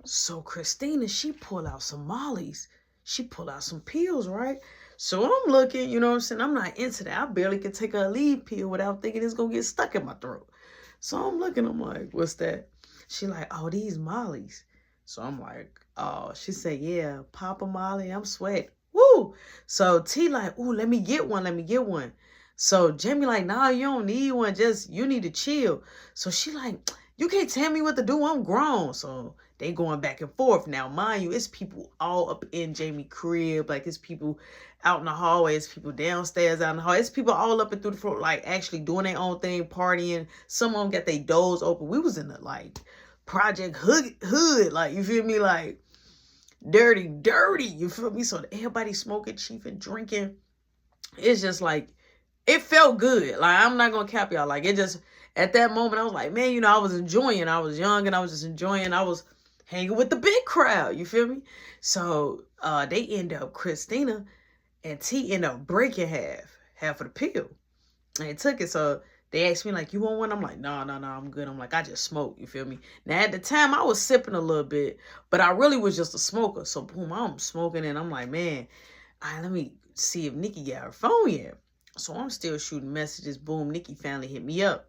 So Christina, she pull out some mollies. She pull out some pills, right? So I'm looking, you know what I'm saying? I'm not into that. I barely can take a lead pill without thinking it's gonna get stuck in my throat. So I'm looking, I'm like, what's that? She like, oh, these mollies. So I'm like, oh, she said, yeah, Papa Molly, I'm sweat. Woo! So T like, ooh, let me get one, let me get one. So Jamie like, nah, you don't need one, just you need to chill. So she like, you can't tell me what to do, I'm grown. So they going back and forth. Now, mind you, it's people all up in Jamie crib. Like, it's people out in the hallway. It's people downstairs out in the hall. It's people all up and through the floor, like, actually doing their own thing, partying. Some of them got their doors open. We was in the, like, Project Hood. Like, you feel me? Like, dirty. You feel me? So everybody smoking, chiefing, drinking. It's just like, it felt good. Like, I'm not going to cap y'all. Like, it just, at that moment, I was like, man, I was enjoying. I was young and I was just enjoying. I was hanging with the big crowd. You feel me? So they end up, Christina and T end up breaking half of the pill. And they took it. So they asked me, like, you want one? I'm like, no, I'm good. I'm like, I just smoke. You feel me? Now, at the time, I was sipping a little bit, but I really was just a smoker. So, boom, I'm smoking and I'm like, man, all right, let me see if Nikki got her phone yet. So I'm still shooting messages. Boom, Nikki finally hit me up.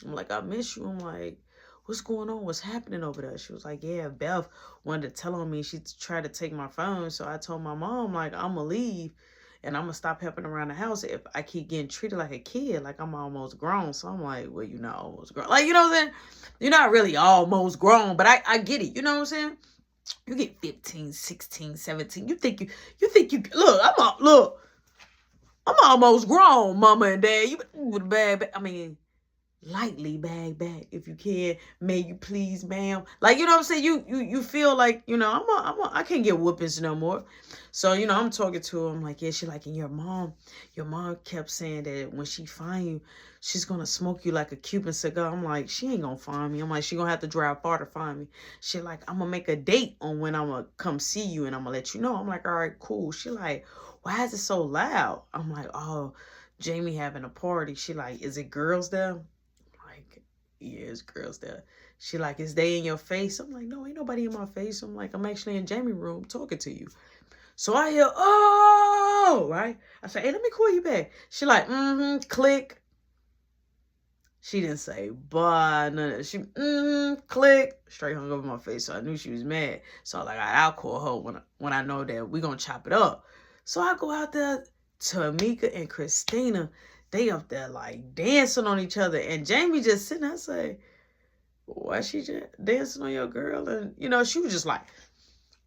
I'm like, I miss you. I'm like, what's going on? What's happening over there? She was like, yeah, Beth wanted to tell on me. She tried to take my phone. So I told my mom, like, I'm going to leave and I'm going to stop helping around the house if I keep getting treated like a kid, like I'm almost grown. So I'm like, well, you're not almost grown. Like, you know what I'm saying? You're not really almost grown, but I get it. You know what I'm saying? You get 15, 16, 17. Look, I'm almost grown, mama and dad. You with a bag, I mean, lightly bag back if you can. May you please, ma'am. Like, you know what I'm saying? You feel like, I can't get whoopings no more. So, I'm talking to him like, yeah, she like, and your mom kept saying that when she find you, she's gonna smoke you like a Cuban cigar. I'm like, she ain't gonna find me. I'm like, she gonna have to drive far to find me. She like, I'm gonna make a date on when I'm gonna come see you and I'm gonna let you know. I'm like, all right, cool. She like, why is it so loud? I'm like, oh, Jamie having a party. She like, is it girls there? Like, yeah, it's girls there. She like, is they in your face? I'm like, no, ain't nobody in my face. I'm like, I'm actually in Jamie room talking to you. So I hear, oh, right? I say, hey, let me call you back. She like, click. She didn't say, but none of that. She, click. Straight hung over my face. So I knew she was mad. So I was like, I'll call her when I know that we're going to chop it up. So I go out there to Amika and Christina. They up there like dancing on each other. And Jamie just sitting there, I say, why she just dancing on your girl? And, she was just like,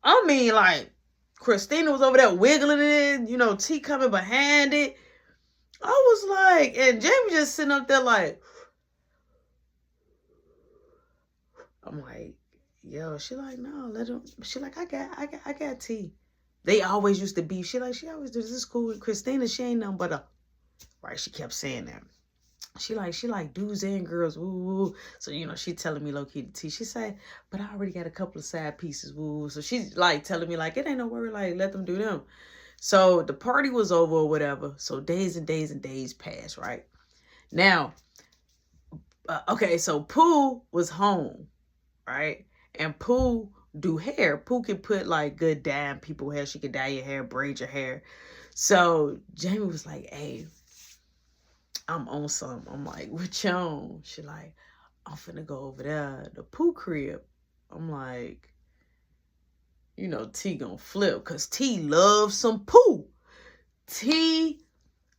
like, Christina was over there wiggling it, T coming behind it. I was like, and Jamie just sitting up there like, I'm like, yo, she like, no, let him. She like, I got T. They always used to be. She always do this. Is cool with Christina. She ain't nothing but a, right? She kept saying that. She like dudes and girls, woo, woo. So, she telling me low key to T. She said, but I already got a couple of side pieces, woo. So she's like telling me like, it ain't no worry, like let them do them. So the party was over or whatever. So days and days and days passed, right? Now, okay, so Pooh was home, right? And Pooh do hair. Pooh can put like good dye in people's hair. She can dye your hair, braid your hair. So Jamie was like, hey, I'm on something. I'm like, what you on? She like, I'm finna go over there, the Pooh crib. I'm like, T gonna flip because T loves some Pooh. T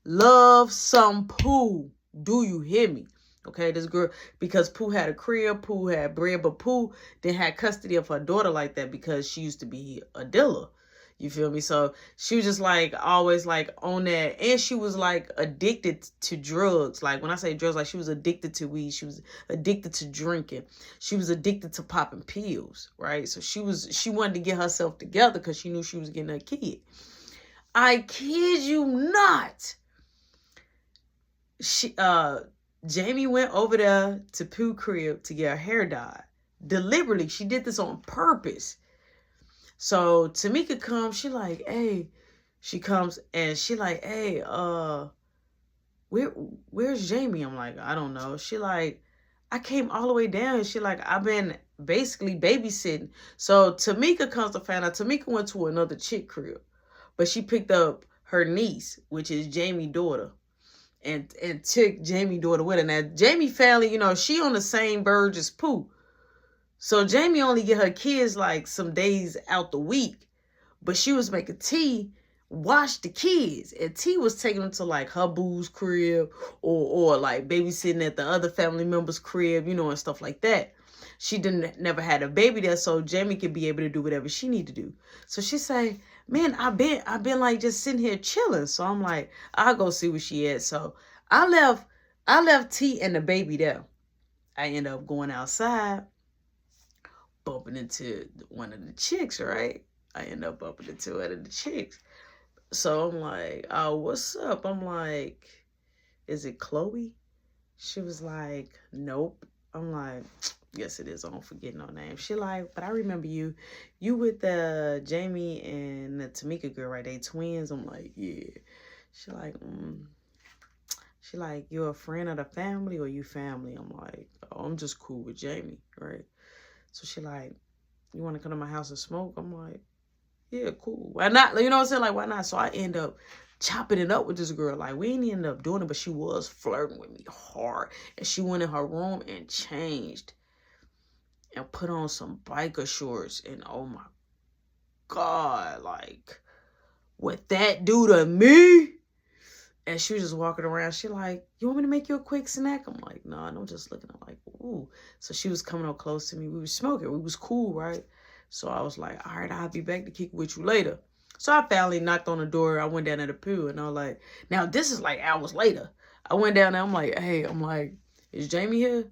loves some Pooh. Do you hear me? Okay, this girl, because Pooh had a crib, Pooh had bread, but Pooh didn't have custody of her daughter like that because she used to be a dealer. You feel me? So she was just like always like on that. And she was like addicted to drugs. Like when I say drugs, like she was addicted to weed. She was addicted to drinking. She was addicted to popping pills, right? So she wanted to get herself together because she knew she was getting a kid. I kid you not. Jamie went over there to Pooh crib to get her hair dyed. Deliberately, she did this on purpose. So Tamika comes, she like, hey, she comes and she like, hey, where's Jamie? I'm like, I don't know. She like, I came all the way down. And she like, I've been basically babysitting. So Tamika comes to find out, Tamika went to another chick crib. But she picked up her niece, which is Jamie's daughter. And took Jamie's daughter with her. Now, Jamie family, you know, she on the same verge as Pooh. So Jamie only get her kids like some days out the week. But she was making T watch the kids. And T was taking them to like her boo's crib or like babysitting at the other family member's crib, you know, and stuff like that. She never had a baby there, so Jamie could be able to do whatever she need to do. So she say, man, I've been like just sitting here chilling. So I'm like, I'll go see where she at. So I left T and the baby there. I end up going outside, bumping into one of the chicks, right? I end up bumping into one of the chicks. So I'm like, oh, what's up? I'm like, is it Chloe? She was like, nope. I'm like, yes, it is. I don't forget no name. She like, but I remember you. You with the Jamie and the Tamika girl, right? They twins. I'm like, yeah. She like, She like, you're a friend of the family or you family? I'm like, oh, I'm just cool with Jamie, right? So she like, you want to come to my house and smoke? I'm like, yeah, cool. Why not? You know what I'm saying? Like, why not? So I end up chopping it up with this girl. Like, we didn't end up doing it, but she was flirting with me hard. And she went in her room and changed and put on some biker shorts. And oh my God, like, what that do to me? And she was just walking around. She like, you want me to make you a quick snack? I'm like, no, I'm just looking. I'm like, ooh. So she was coming up close to me. We was smoking. We was cool, right? So I was like, all right, I'll be back to kick with you later. So I finally knocked on the door. I went down to the pool and I was like, now this is like hours later. I went down there. I'm like, hey, I'm like, is Jamie here?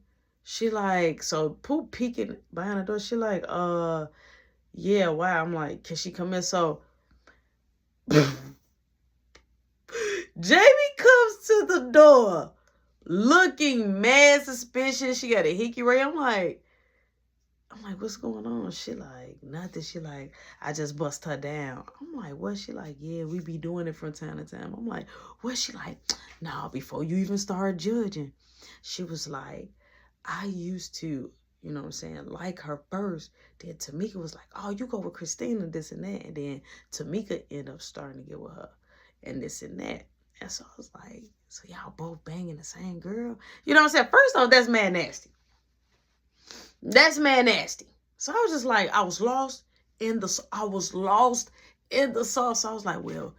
She like, so Pooh peeking behind the door. She like, yeah, why? I'm like, can she come in? So Jamie comes to the door looking mad suspicious. She got a hickey ray. I'm like, what's going on? She like, nothing. She like, I just bust her down. I'm like, what? She like, yeah, we be doing it from time to time. I'm like, what? She like, nah, before you even start judging. She was like, I used to, you know what I'm saying, like her first. Then Tamika was like, oh, you go with Christina, this and that. And then Tamika ended up starting to get with her and this and that. And so I was like, so y'all both banging the same girl? You know what I'm saying? First off, that's mad nasty. That's mad nasty. So I was just like, I was lost in the sauce. So I was like, well,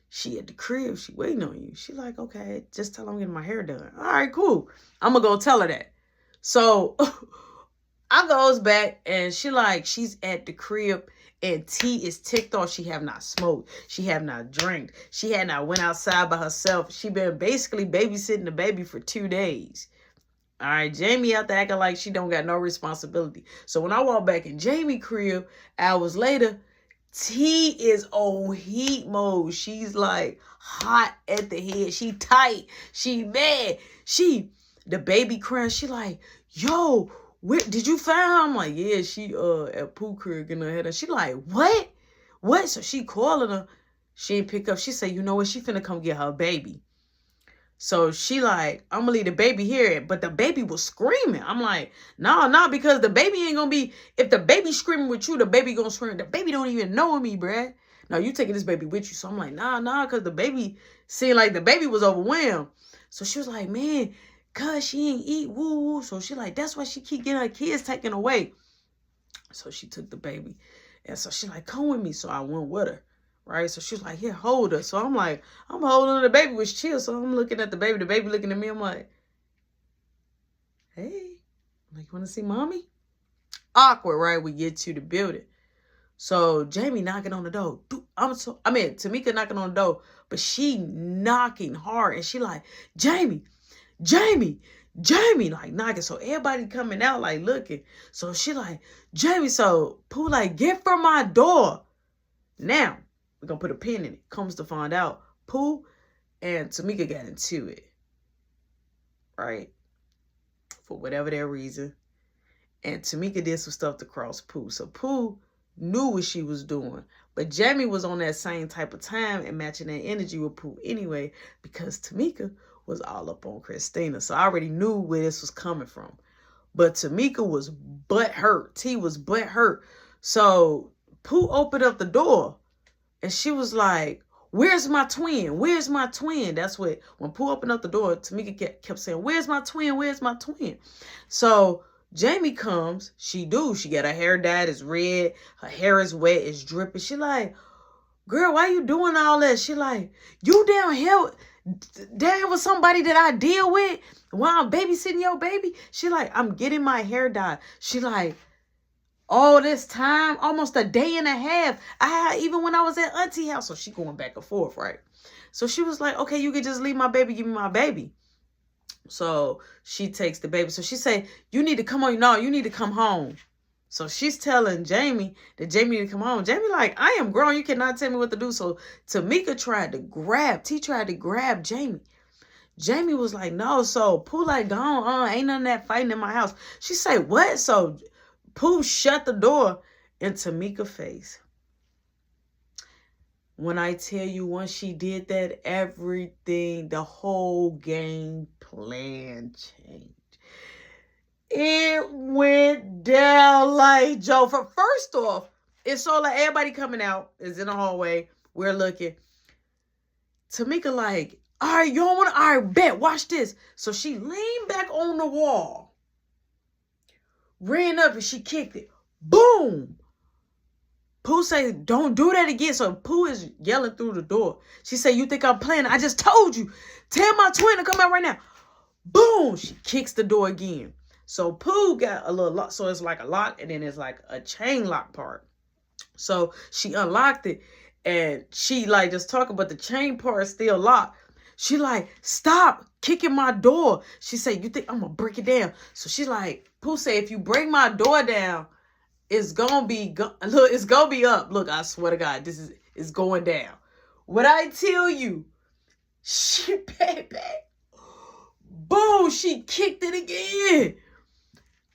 she at the crib. She waiting on you. She like, okay, just tell her I'm getting my hair done. All right, cool. I'm going to go tell her that. So I goes back and she like, she's at the crib. And T is ticked off. She have not smoked. She have not drank. She had not went outside by herself. She been basically babysitting the baby for 2 days. All right, Jamie out there acting like she don't got no responsibility. So when I walk back in Jamie crib hours later, T is on heat mode. She's like hot at the head. She tight. She mad. The baby crying. She like, yo, where did you find her? I'm like, yeah, she at Pooh crib getting her head. She like, what? What? So she calling her. She ain't pick up. She say, you know what? She finna come get her baby. So she like, I'm gonna leave the baby here. But the baby was screaming. I'm like, nah, because the baby ain't gonna be, if the baby screaming with you, the baby gonna scream. The baby don't even know me, bruh. No, you taking this baby with you. So I'm like, nah, because the baby seemed like the baby was overwhelmed. So she was like, man, cuz she ain't eat, woo. So she like, that's why she keep getting her kids taken away. So she took the baby. And so she like, come with me. So I went with her. Right? So she was like, here, hold her. So I'm like, I'm holding her. The baby was chill. So I'm looking at the baby looking at me. I'm like, hey, I'm like, you want to see mommy? Awkward, right? We get to the building. So Jamie knocking on the door. Tamika knocking on the door, but she knocking hard. And she like, Jamie, like knocking. So everybody coming out like looking. So she like, Jamie, so Pooh like, get from my door. Now, we're going to put a pin in it. Comes to find out, Pooh and Tamika got into it. Right? For whatever their reason. And Tamika did some stuff to cross Pooh. So Pooh knew what she was doing. But Jamie was on that same type of time and matching that energy with Pooh anyway. Because Tamika was all up on Christina. So I already knew where this was coming from. But Tamika was butt hurt. T was butt hurt. So Pooh opened up the door and she was like, where's my twin? Where's my twin? That's what, when Pooh opened up the door, Tamika kept saying, where's my twin? Where's my twin? So Jamie comes. She got her hair dyed. It's red. Her hair is wet. It's dripping. She like, girl, why you doing all that? She like, you down here with somebody that I deal with while I'm babysitting your baby? She like, I'm getting my hair dyed. She like, all this time, almost a day and a half. Even when I was at auntie house. So she going back and forth, right? So she was like, okay, you can just leave my baby. Give me my baby. So she takes the baby. So she say, you need to come on. No, you need to come home. So she's telling Jamie that Jamie need to come home. Jamie like, I am grown. You cannot tell me what to do. So Tamika tried to grab Jamie. Jamie was like, no. So Pooh like, gone. Ain't none of that fighting in my house. She say, what? So Pooh shut the door in Tamika's face. When I tell you, once she did that, everything, the whole game plan changed. It went down like Joe. First off, it's all like everybody coming out is in the hallway. We're looking. Tamika like, all right, you don't want to, all right, bet, watch this. So she leaned back on the wall, ran up and she kicked it. Boom. Pooh say, don't do that again. So Pooh is yelling through the door. She say, you think I'm playing? I just told you. Tell my twin to come out right now. Boom. She kicks the door again. So Pooh got a little lock. So it's like a lock and then it's like a chain lock part. So she unlocked it and she like just talking, but the chain part is still locked. She like, stop kicking my door. She said, you think I'm going to break it down? So she like, Pooh say, if you break my door down, it's gonna be look, it's gonna be up. Look, I swear to God, it's going down. What I tell you, she baby, boom, she kicked it again.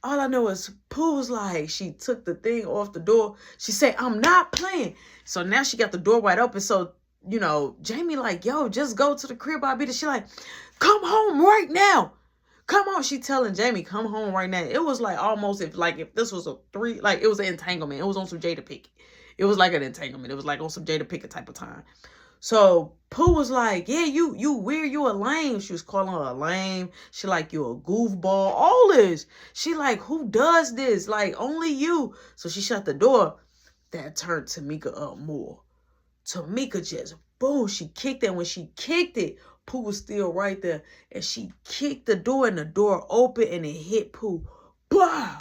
All I know is Pooh was like, she took the thing off the door. She said, I'm not playing. So now she got the door wide open. So, you know, Jamie like, yo, just go to the crib. I'll be there. She like, come home right now. Come on, she telling Jamie, come home right now. It was like almost if this was a it was an entanglement. It was on some Jada Pinkett. It was like an entanglement. It was like on some Jada Pinkett type of time. So Pooh was like, yeah, you weird, you a lame. She was calling her a lame. She like, you a goofball. All this. She like, who does this? Like, only you. So she shut the door. That turned Tamika up more. Tamika just, boom, she kicked it. When she kicked it, Pooh was still right there. And she kicked the door and the door opened and it hit Pooh. Blah!